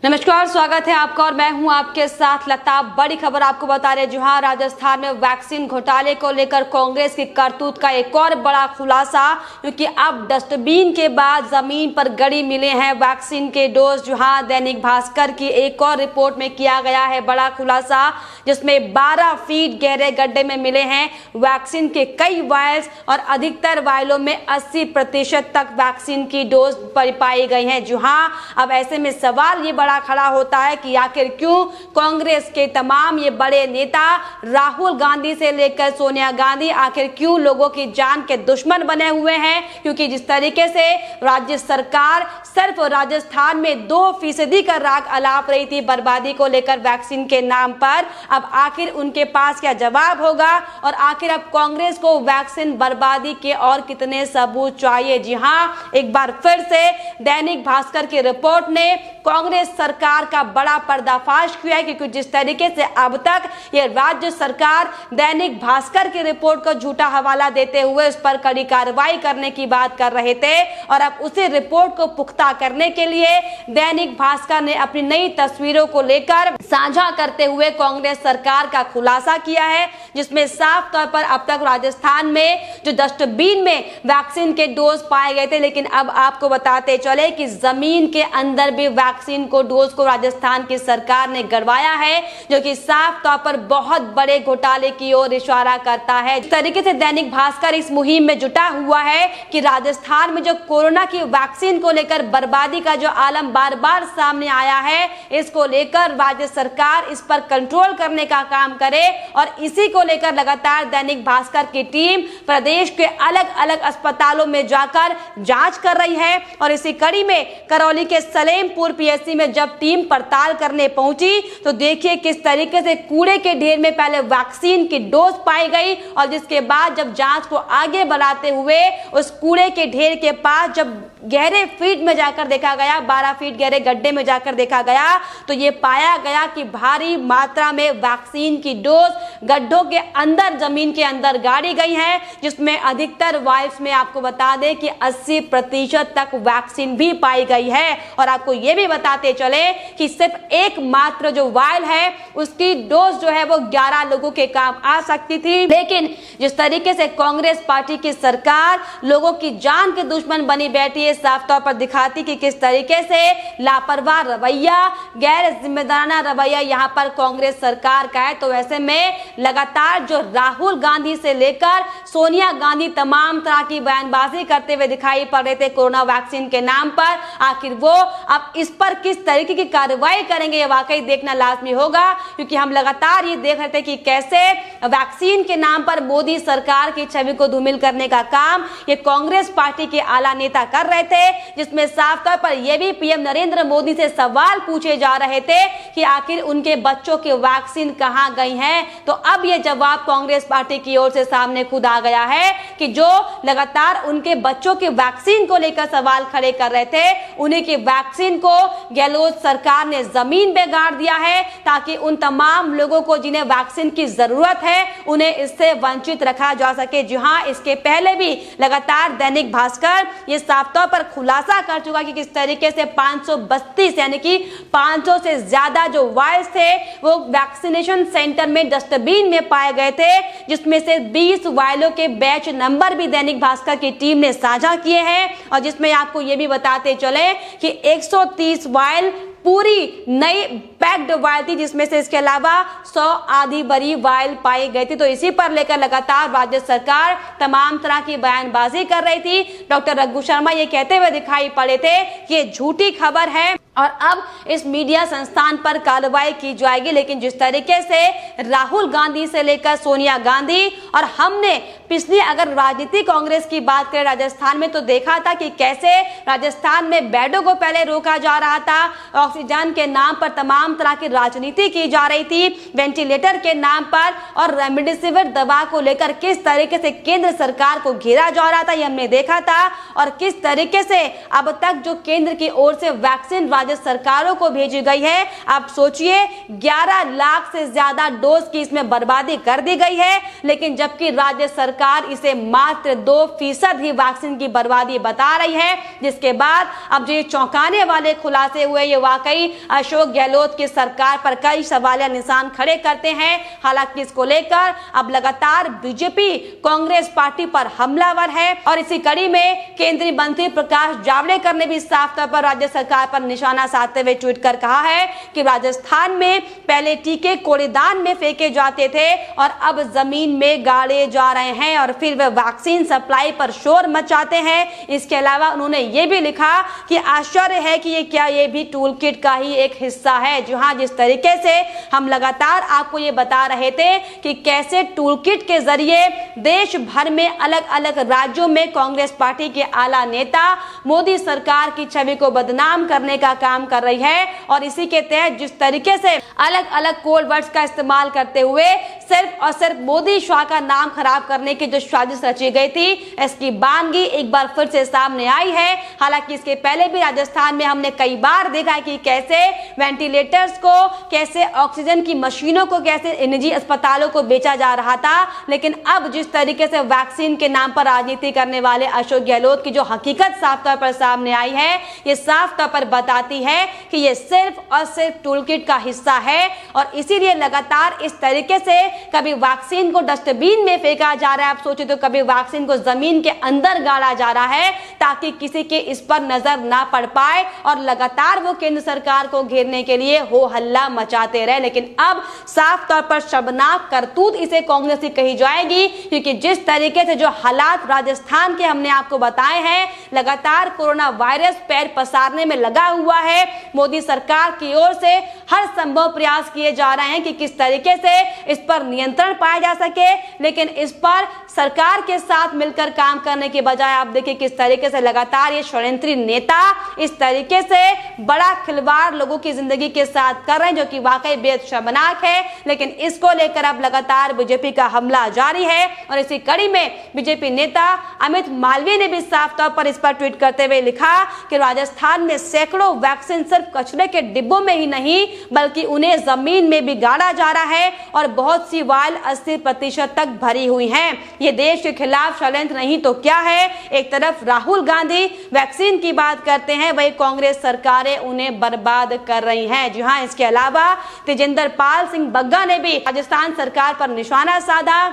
नमस्कार, स्वागत है आपका और मैं हूं आपके साथ लता। बड़ी खबर आपको बता रहे, जहां राजस्थान में वैक्सीन घोटाले को लेकर कांग्रेस की करतूत का एक और बड़ा खुलासा, क्योंकि अब डस्टबिन के बाद जमीन पर गड़ी मिले हैं वैक्सीन के डोज। जहां दैनिक भास्कर की एक और रिपोर्ट में किया गया है बड़ा खुलासा, जिसमें 12 फीट गहरे गड्ढे में मिले हैं वैक्सीन के कई वायल्स और अधिकतर वायलों में 80% तक वैक्सीन की डोज पाई गई हैं। जहां अब ऐसे में सवाल ये बड़ा खड़ा होता है कि आखिर क्यों कांग्रेस के तमाम ये बड़े नेता राहुल गांधी से लेकर सोनिया गांधी आखिर क्यों लोगों की जान के दुश्मन बने हुए हैं। क्योंकि जिस तरीके से राज्य सरकार सिर्फ राजस्थान में 2% का राग अलाप रही थी बर्बादी को लेकर वैक्सीन के नाम पर, अब आखिर उनके पास क्या जवाब होगा और आखिर अब कांग्रेस को वैक्सीन बर्बादी के और कितने सबूत चाहिए। जी हां, एक बार फिर से दैनिक भास्कर की रिपोर्ट ने कांग्रेस सरकार का बड़ा पर्दाफाश किया है, क्योंकि जिस तरीके से अब तक ये राज्य सरकार दैनिक भास्कर की रिपोर्ट को झूठा हवाला देते हुए उस पर कड़ी कार्रवाई करने की बात कर रहे थे, और अब उसी रिपोर्ट को पुख्ता करने के लिए दैनिक भास्कर ने अपनी नई तस्वीरों को लेकर साझा करते हुए कांग्रेस सरकार का खुलासा किया है, जिसमें साफ तौर पर अब तक राजस्थान में जो डस्टबिन में वैक्सीन के डोज पाए गए थे, लेकिन अब आपको बताते चले कि जमीन के अंदर भी वैक्सीन को डोज को राजस्थान की सरकार ने गड़वाया है, जो कि साफ तौर पर बहुत बड़े घोटाले की ओर इशारा करता है। इस तरीके से दैनिक भास्कर इस मुहिम में जुटा हुआ है कि राजस्थान में जो कोरोना की वैक्सीन को लेकर बर्बादी का जो आलम बार बार सामने आया है, इसको लेकर राज्य सरकार इस पर कंट्रोल करने का काम करे, और इसी को लेकर लगातार दैनिक भास्कर की टीम प्रदेश के अलग अलग अस्पतालों में जाकर जांच कर रही है। और इसी कड़ी में करौली के सलेमपुर पीएचसी में जब टीम पड़ताल करने पहुंची तो देखिए किस तरीके से कूड़े के ढेर में पहले वैक्सीन की डोज पाई गई, और जिसके बाद जब जांच को आगे बढ़ाते हुए उस कूड़े के ढेर के पास जब गहरे फीट में जाकर देखा गया, 12 फीट गहरे गड्ढे में जाकर देखा गया, तो ये पाया गया कि भारी मात्रा में वैक्सीन की डोज गड्ढों के अंदर जमीन के अंदर गाड़ी गई है, जिसमें अधिकतर वायल्स में आपको बता दें कि 80% तक वैक्सीन भी पाई गई है। और आपको ये भी बताते चले कि सिर्फ एकमात्र जो वायल है उसकी डोज जो है वो 11 लोगों के काम आ सकती थी, लेकिन जिस तरीके से कांग्रेस पार्टी की सरकार लोगों की जान के दुश्मन बनी बैठी है, साफ तौर पर दिखाती कि किस तरीके से लापरवाह रवैया, गैर जिम्मेदाराना रवैया यहाँ पर कांग्रेस सरकार का है। तो ऐसे में लगातार जो राहुल गांधी से लेकर सोनिया गांधी तमाम तरह की बयानबाजी करते हुए दिखाई पड़ रहे थे कोरोना वैक्सीन के नाम पर, आखिर वो अब इस पर किस तरीके की कार्रवाई करेंगे ये वाकई देखना लाजमी होगा। क्योंकि हम लगातार ये देख रहे थे कि कैसे वैक्सीन के नाम पर मोदी सरकार की छवि को धूमिल करने का काम ये कांग्रेस पार्टी के आला नेता कर रहे थे, जिसमें साफ तौर पर यह भी पीएम नरेंद्र मोदी से सवाल पूछे जा रहे थे कि आखिर उनके बच्चों की वैक्सीन कहां गई है। तो अब यह जवाब कांग्रेस पार्टी की ओर से सामने खुद आ गया है कि जो लगातार उनके बच्चों की वैक्सीन को लेकर सवाल खड़े कर रहे थे, उन्हीं की वैक्सीन को गहलोत सरकार ने जमीन पे गाड़ दिया है, ताकि उन तमाम लोगों को जिन्हें वैक्सीन की जरूरत है उन्हें इससे वंचित रखा जा सके। जी हां, इसके पहले भी लगातार दैनिक भास्कर ये साफ तौर पर खुलासा कर चुका कि किस तरीके से 532 यानी कि 500 से ज्यादा जो वायल्स थे वो वैक्सीनेशन सेंटर में डस्टबिन में पाए गए थे, जिसमें से 20 वायलों के बैच नंबर भी दैनिक भास्कर की टीम ने साझा किए हैं। और जिसमें आपको ये भी बताते चले कि 130 वायल पूरी नई पैक्ड वायल थी, जिसमें से इसके अलावा 100 आधी बड़ी वायल पाई गई थी। तो इसी पर लेकर लगातार राज्य सरकार तमाम तरह की बयानबाजी कर रही थी। डॉक्टर रघु शर्मा ये कहते हुए दिखाई पड़े थे कि ये झूठी खबर है और अब इस मीडिया संस्थान पर कार्रवाई की जाएगी। लेकिन जिस तरीके से राहुल गांधी से लेकर सोनिया गांधी, और हमने पिछली अगर राजनीति कांग्रेस की बात करें राजस्थान में, तो देखा था कि कैसे राजस्थान में बेडों को पहले रोका जा रहा था, ऑक्सीजन के नाम पर तमाम तरह की राजनीति की जा रही थी, वेंटिलेटर के नाम पर, और रेमडेसिविर दवा को लेकर किस तरीके से केंद्र सरकार को घेरा जा रहा था ये हमने देखा था। और किस तरीके से अब तक जो केंद्र की ओर से वैक्सीन राज्य सरकारों को भेजी गई है, आप सोचिए 11 लाख से ज्यादा डोज की इसमें बर्बादी कर दी गई है। लेकिन जबकि राज्य सरकार सरकार इसे मात्र 2% ही वैक्सीन की बर्बादी बता रही है, जिसके बाद अब जो ये चौंकाने वाले खुलासे हुए ये वाकई अशोक गहलोत की सरकार पर कई सवालिया निशान खड़े करते हैं। हालांकि इसको लेकर अब लगातार बीजेपी कांग्रेस पार्टी पर हमलावर है और इसी कड़ी में केंद्रीय मंत्री प्रकाश जावड़ेकर ने भी साफ तौर पर राज्य सरकार पर निशाना साधते हुए ट्वीट कर कहा है कि राजस्थान में पहले टीके कूड़ेदान में फेंके जाते थे और अब जमीन में गाड़े जा रहे हैं और फिर वे वैक्सीन सप्लाई पर शोर मचाते हैं। इसके अलावा उन्होंने ये भी लिखा कि आश्चर्य है कि ये भी टूल किट का ही एक हिस्सा है। जी हाँ, जिस तरीके से हम लगातार आपको ये बता रहे थे कि कैसे टूल किट के जरिए देश भर में अलग अलग राज्यों में कांग्रेस पार्टी के आला नेता मोदी सरकार की छवि को बदनाम करने का काम कर रही है और इसी के तहत जिस तरीके से अलग अलग कोड वर्ड्स का इस्तेमाल करते हुए सिर्फ और सिर्फ मोदी शाह का नाम खराब करने की जो साजिश रची गई थी, इसकी बानगी एक बार फिर से सामने आई है। हालांकि इसके पहले भी राजस्थान में हमने कई बार देखा है कि कैसे वेंटिलेटर्स को, कैसे ऑक्सीजन की मशीनों को, कैसे निजी अस्पतालों को बेचा जा रहा था, लेकिन अब जिस तरीके से वैक्सीन के नाम पर राजनीति करने वाले अशोक गहलोत की जो हकीकत साफ तौर पर सामने आई है, ये साफ तौर पर बताती है कि ये सिर्फ और सिर्फ टूलकिट का हिस्सा है और इसीलिए लगातार इस तरीके से कभी वैक्सीन को डस्टबिन में फेंका जा रहा है, आप सोचे तो कभी वैक्सीन को जमीन के अंदर गाड़ा जा रहा है ताकि किसी के इस पर नजर ना पड़ पाए और लगातार वो केंद्र सरकार को घेरने के लिए हो हल्ला मचाते रहे। लेकिन अब साफ तौर पर शर्मनाक करतूत इसे कांग्रेस की कही जाएगी, क्योंकि जिस तरीके से जो हालात राजस्थान के हमने आपको बताए हैं, लगातार कोरोना वायरस पैर पसारने में लगा हुआ है। मोदी सरकार की ओर से हर संभव प्रयास किए जा रहे हैं कि किस तरीके से इस पर नियंत्रण पाया जा सके, लेकिन इस पर सरकार के साथ मिलकर काम करने के बजाय आप देखिए किस तरीके से लगातार ये षड्यंत्री नेता इस तरीके से बड़ा खिलवाड़ लोगों की जिंदगी के साथ कर रहे हैं, जो कि वाकई बेहद शर्मनाक है। लेकिन इसको लेकर अब लगातार बीजेपी का हमला जारी है और इसी कड़ी में बीजेपी नेता अमित मालवीय ने भी साफ तौर पर इस पर ट्वीट करते हुए लिखा कि राजस्थान में सैकड़ों वैक्सीन सिर्फ कचरे के डिब्बों में ही नहीं बल्कि उन्हें जमीन में भी गाड़ा जा रहा है और बहुत सी वायल 80% तक भरी हुई हैं। ये देश के खिलाफ षड्यंत्र नहीं तो क्या है। एक तरफ राहुल गांधी वैक्सीन की बात करते हैं, वही कांग्रेस सरकारें उन्हें बर्बाद कर रही हैं। जी हाँ, इसके अलावा तेजिंदर पाल सिंह बग्गा ने भी राजस्थान सरकार पर निशाना साधा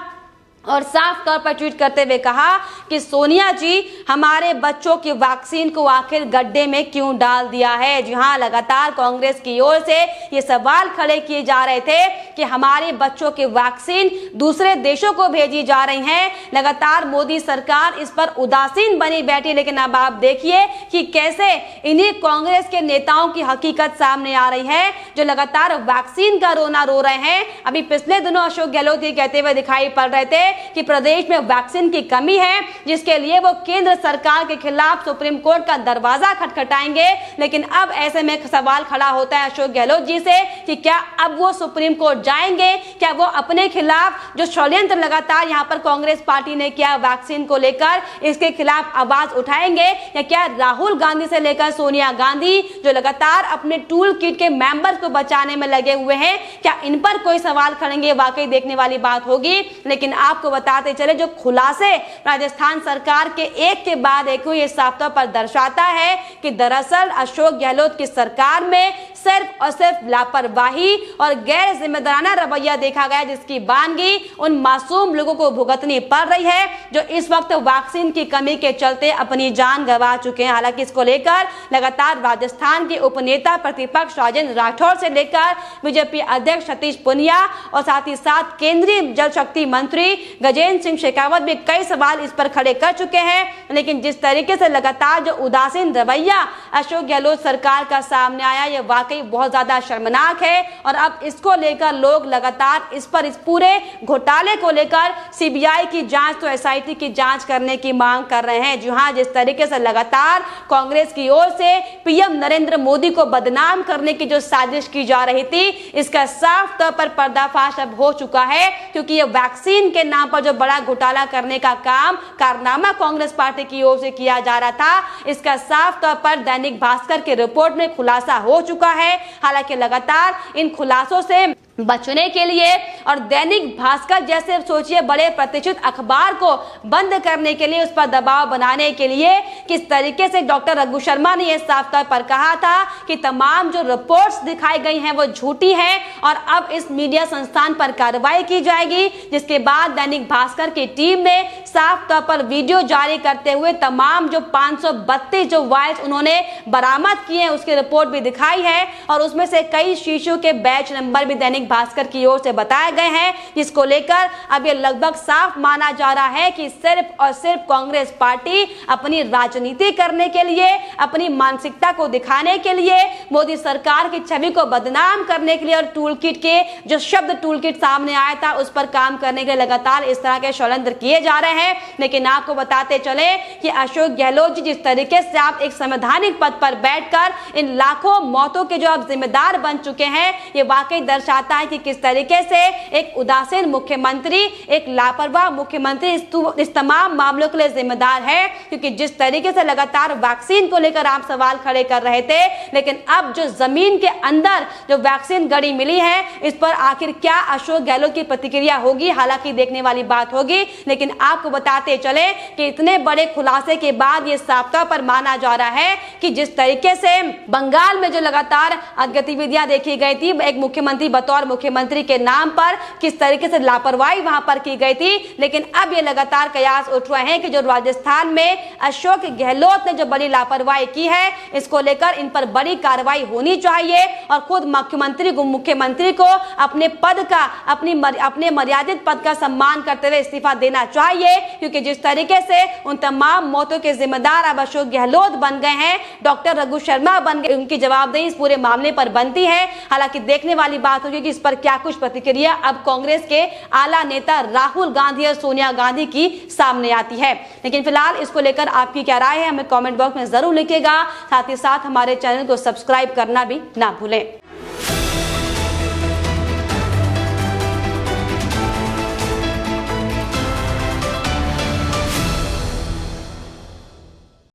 और साफ तौर पर ट्वीट करते हुए कहा कि सोनिया जी, हमारे बच्चों की वैक्सीन को आखिर गड्ढे में क्यों डाल दिया है। जी हाँ, लगातार कांग्रेस की ओर से ये सवाल खड़े किए जा रहे थे कि हमारे बच्चों की वैक्सीन दूसरे देशों को भेजी जा रही है। लगातार मोदी सरकार इस पर उदासीन बनी बैठी, लेकिन अब आप देखिए कि कैसे इन्हीं कांग्रेस के नेताओं की हकीकत सामने आ रही है, जो लगातार वैक्सीन का रोना रो रहे हैं। अभी पिछले दिनों अशोक गहलोत ये कहते हुए दिखाई पड़ रहे थे कि प्रदेश में वैक्सीन की कमी है, जिसके लिए वो केंद्र सरकार के खिलाफ सुप्रीम कोर्ट का दरवाजा खटखटाएंगे। लेकिन अब ऐसे में सवाल खड़ा होता है अशोक गहलोत जी से कि क्या अब वो सुप्रीम कोर्ट जाएंगे, क्या वो अपने खिलाफ जो षड्यंत्र लगातार यहाँ पर कांग्रेस पार्टी ने किया वैक्सीन को लेकर, इसके खिलाफ आवाज उठाएंगे, या क्या राहुल गांधी से लेकर सोनिया गांधी जो लगातार अपने टूल किट के मेंबर्स को बचाने में लगे हुए हैं, क्या इन पर कोई सवाल खड़ेंगे। वाकई देखने वाली बात होगी। लेकिन आपको बताते चले जो खुलासे राजस्थान सरकार के एक के बाद एक हुए, साफ तौर पर दर्शाता है कि दरअसल अशोक गहलोत की सरकार में सिर्फ और सिर्फ लापरवाही और गैर जिम्मेदाराना रवैया देखा गया, जिसकी बानगी उन मासूम लोगों को भुगतनी पड़ रही है जो इस वक्त वैक्सीन की कमी के चलते अपनी जान गंवा चुके हैं। हालांकि इसको लेकर लगातार राजस्थान के उपनेता प्रतिपक्ष राजेंद्र राठौर से लेकर बीजेपी अध्यक्ष सतीश पुनिया और साथ ही साथ केंद्रीय जल शक्ति मंत्री गजेंद्र सिंह शेखावत भी कई सवाल इस पर खड़े कर चुके हैं। लेकिन जिस तरीके से लगातार जो उदासीन रवैया अशोक गहलोत सरकार का सामने आया, ये वाकई बहुत ज्यादा शर्मनाक है और अब इसको लेकर लोग लगातार इस पूरे घोटाले को लेकर सीबीआई की जांच तो एसआईटी की जांच करने की मांग कर रहे हैं। जी हाँ, जिस तरीके से लगातार कांग्रेस की ओर से पीएम नरेंद्र मोदी को बदनाम करने की जो साजिश की जा रही थी, इसका साफ तौर पर पर्दाफाश अब हो चुका है, क्योंकि ये वैक्सीन के नाम पर जो बड़ा घोटाला करने का कारनामा कांग्रेस पार्टी की ओर से किया जा रहा था, इसका साफ तौर पर दैनिक भास्कर की रिपोर्ट में खुलासा हो चुका है। हालांकि लगातार इन खुलासों से बचने के लिए और दैनिक भास्कर जैसे सोचिए बड़े प्रतिष्ठित अखबार को बंद करने के लिए, उस पर दबाव बनाने के लिए किस तरीके से डॉक्टर रघु शर्मा ने यह साफ तौर पर कहा था कि तमाम जो रिपोर्ट्स दिखाई गई हैं वो झूठी हैं और अब इस मीडिया संस्थान पर कार्रवाई की जाएगी। जिसके बाद दैनिक भास्कर की टीम ने साफ तौर पर वीडियो जारी करते हुए तमाम जो 532 जो वायरस उन्होंने बरामद किए हैं उसकी रिपोर्ट भी दिखाई है और उसमें से कई शीशों के बैच नंबर भी दैनिक भास्कर की ओर से बताए गए हैं, जिसको लेकर अब ये लगभग साफ माना जा रहा है कि सिर्फ और सिर्फ कांग्रेस पार्टी अपनी राजनीति करने के लिए, अपनी मानसिकता को दिखाने के लिए, मोदी सरकार की छवि को बदनाम करने के लिए और टूल किट के जो शब्द टूल किट सामने आया था उस पर काम करने के लिए लगातार इस तरह के षड्यंत्र किए जा रहे हैं। लेकिन आपको बताते चले कि अशोक गहलोत जी जिस तरीके से आप एक संवैधानिक पद पर बैठकर इन लाखों मौतों के जो आप जिम्मेदार बन चुके हैं, ये वाकई दर्शाता है कि किस तरीके से एक उदासीन मुख्यमंत्री, एक लापरवाह मुख्यमंत्री इस तमाम मामलों के लिए जिम्मेदार है। क्योंकि जिस तरीके से लगातार वैक्सीन को लेकर आप सवाल खड़े कर रहे थे, लेकिन अब जो जमीन के अंदर जो वैक्सीन गड़ी मिली है इस पर आखिर क्या अशोक गहलोत की प्रतिक्रिया होगी, हालांकि देखने वाली बात होगी। लेकिन आपको बताते चले कि इतने बड़े खुलासे के बाद यह साफ तौर पर माना जा रहा है कि जिस तरीके से बंगाल में जो लगातार गतिविधियां देखी गई थी, एक मुख्यमंत्री बतौर मुख्यमंत्री के नाम पर किस तरीके से लापरवाही वहां पर की गई थी, लेकिन अब ये लगातार कयास उठ रहे हैं कि जो राजस्थान में अशोक गहलोत ने जो बड़ी लापरवाही की है इसको लेकर इन पर बड़ी कार्रवाई होनी चाहिए और खुद मुख्यमंत्री को अपने पद का, अपने मर्यादित पद का सम्मान करते हुए इस्तीफा देना चाहिए। क्योंकि जिस तरीके से उन तमाम मौतों के जिम्मेदार अब अशोक गहलोत बन गए हैं, डॉक्टर रघु शर्मा बन गए, उनकी जवाबदेही इस पूरे मामले पर बनती है। हालांकि देखने वाली बात होगी कि इस पर क्या कुछ प्रतिक्रिया अब कांग्रेस के आला नेता राहुल गांधी और सोनिया गांधी की सामने आती है। लेकिन फिलहाल इसको लेकर आपकी क्या राय है हमें कमेंट बॉक्स में जरूर लिखिएगा। साथ ही साथ हमारे चैनल को सब्सक्राइब करना भी ना भूलें।